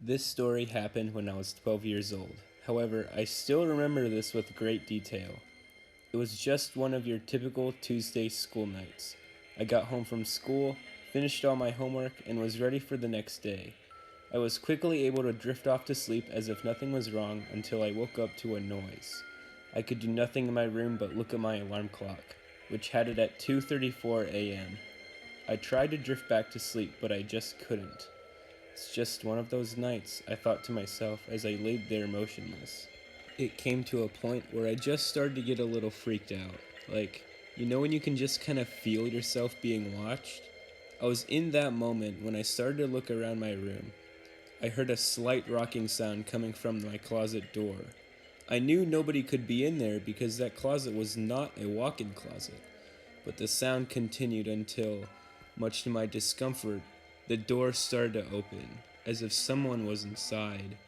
This story happened when I was 12 years old. However, I still remember this with great detail. It was just one of your typical Tuesday school nights. I got home from school, finished all my homework, and was ready for the next day. I was quickly able to drift off to sleep as if nothing was wrong until I woke up to a noise. I could do nothing in my room but look at my alarm clock, which had it at 2:34 a.m. I tried to drift back to sleep, but I just couldn't. It's just one of those nights, I thought to myself as I laid there motionless. It came to a point where I just started to get a little freaked out. Like, when you can just kind of feel yourself being watched? I was in that moment when I started to look around my room. I heard a slight rocking sound coming from my closet door. I knew nobody could be in there because that closet was not a walk-in closet. But the sound continued until, much to my discomfort, the door started to open, as if someone was inside.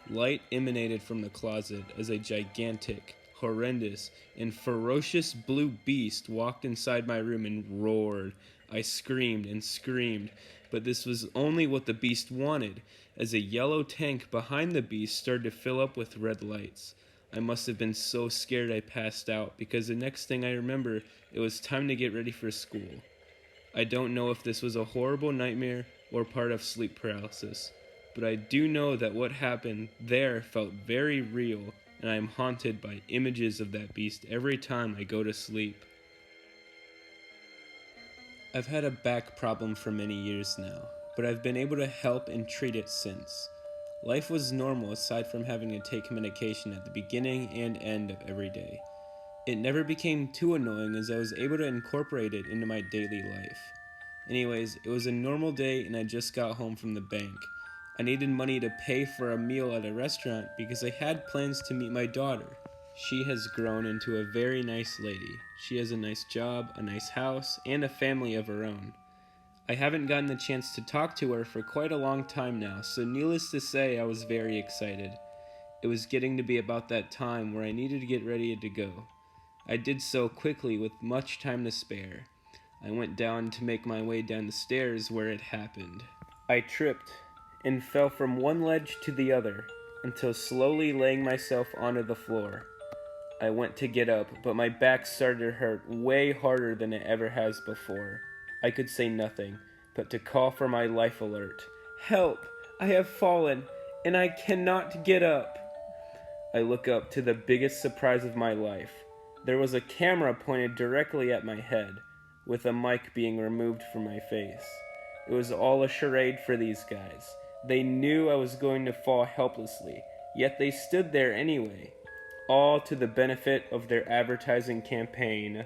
Light emanated from the closet as a gigantic, horrendous, and ferocious blue beast walked inside my room and roared. I screamed and screamed, but this was only what the beast wanted, as a yellow tank behind the beast started to fill up with red lights. I must have been so scared I passed out, because the next thing I remember, it was time to get ready for school. I don't know if this was a horrible nightmare or part of sleep paralysis, but I do know that what happened there felt very real, and I am haunted by images of that beast every time I go to sleep. I've had a back problem for many years now, but I've been able to help and treat it since. Life was normal aside from having to take medication at the beginning and end of every day. It never became too annoying as I was able to incorporate it into my daily life. Anyways, it was a normal day and I just got home from the bank. I needed money to pay for a meal at a restaurant because I had plans to meet my daughter. She has grown into a very nice lady. She has a nice job, a nice house, and a family of her own. I haven't gotten the chance to talk to her for quite a long time now, so needless to say, I was very excited. It was getting to be about that time where I needed to get ready to go. I did so quickly with much time to spare. I went down to make my way down the stairs where it happened. I tripped and fell from one ledge to the other until slowly laying myself onto the floor. I went to get up, but my back started to hurt way harder than it ever has before. I could say nothing but to call for my life alert. Help! I have fallen, and I cannot get up. I look up to the biggest surprise of my life. There was a camera pointed directly at my head, with a mic being removed from my face. It was all a charade for these guys. They knew I was going to fall helplessly, yet they stood there anyway, all to the benefit of their advertising campaign.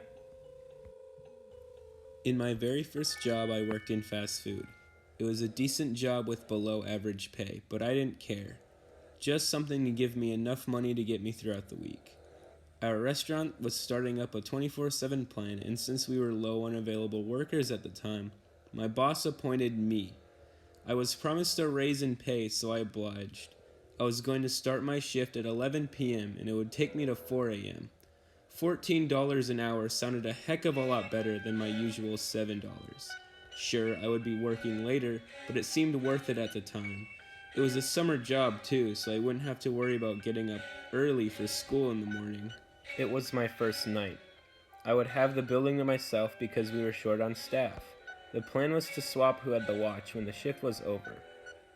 In my very first job, I worked in fast food. It was a decent job with below average pay, but I didn't care. Just something to give me enough money to get me throughout the week. Our restaurant was starting up a 24/7 plan, and since we were low on available workers at the time, my boss appointed me. I was promised a raise in pay, so I obliged. I was going to start my shift at 11 p.m., and it would take me to 4 a.m. $14 an hour sounded a heck of a lot better than my usual $7. Sure, I would be working later, but it seemed worth it at the time. It was a summer job too, so I wouldn't have to worry about getting up early for school in the morning. It was my first night. I would have the building to myself because we were short on staff. The plan was to swap who had the watch when the shift was over,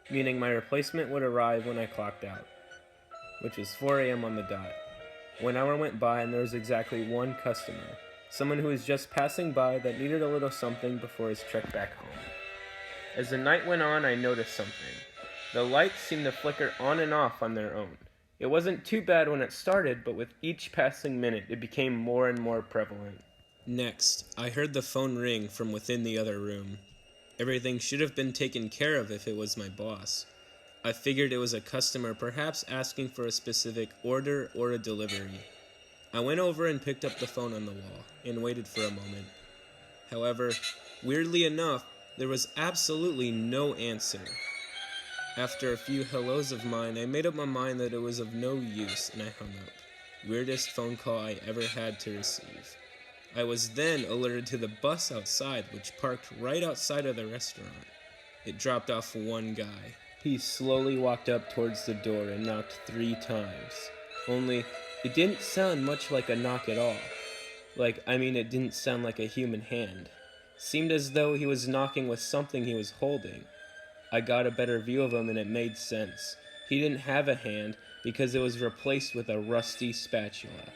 meaning my replacement would arrive when I clocked out, which was 4 a.m. on the dot. 1 hour went by and there was exactly one customer, someone who was just passing by that needed a little something before his trek back home. As the night went on, I noticed something. The lights seemed to flicker on and off on their own. It wasn't too bad when it started, but with each passing minute, it became more and more prevalent. Next, I heard the phone ring from within the other room. Everything should have been taken care of if it was my boss. I figured it was a customer perhaps asking for a specific order or a delivery. I went over and picked up the phone on the wall and waited for a moment. However, weirdly enough, there was absolutely no answer. After a few hellos of mine, I made up my mind that it was of no use, and I hung up. Weirdest phone call I ever had to receive. I was then alerted to the bus outside, which parked right outside of the restaurant. It dropped off one guy, He slowly walked up towards the door and knocked 3 times. Only, it didn't sound much like a knock at all. It didn't sound like a human hand. Seemed as though he was knocking with something he was holding. I got a better view of him and it made sense. He didn't have a hand because it was replaced with a rusty spatula.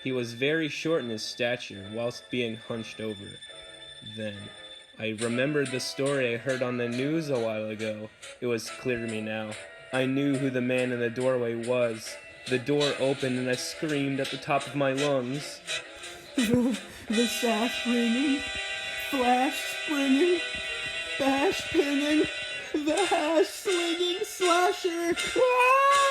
He was very short in his stature whilst being hunched over. Then, I remembered the story I heard on the news a while ago. It was clear to me now. I knew who the man in the doorway was. The door opened and I screamed at the top of my lungs. The sash ringing, flash springing, bash pinning, the hash slinging slasher. Ah!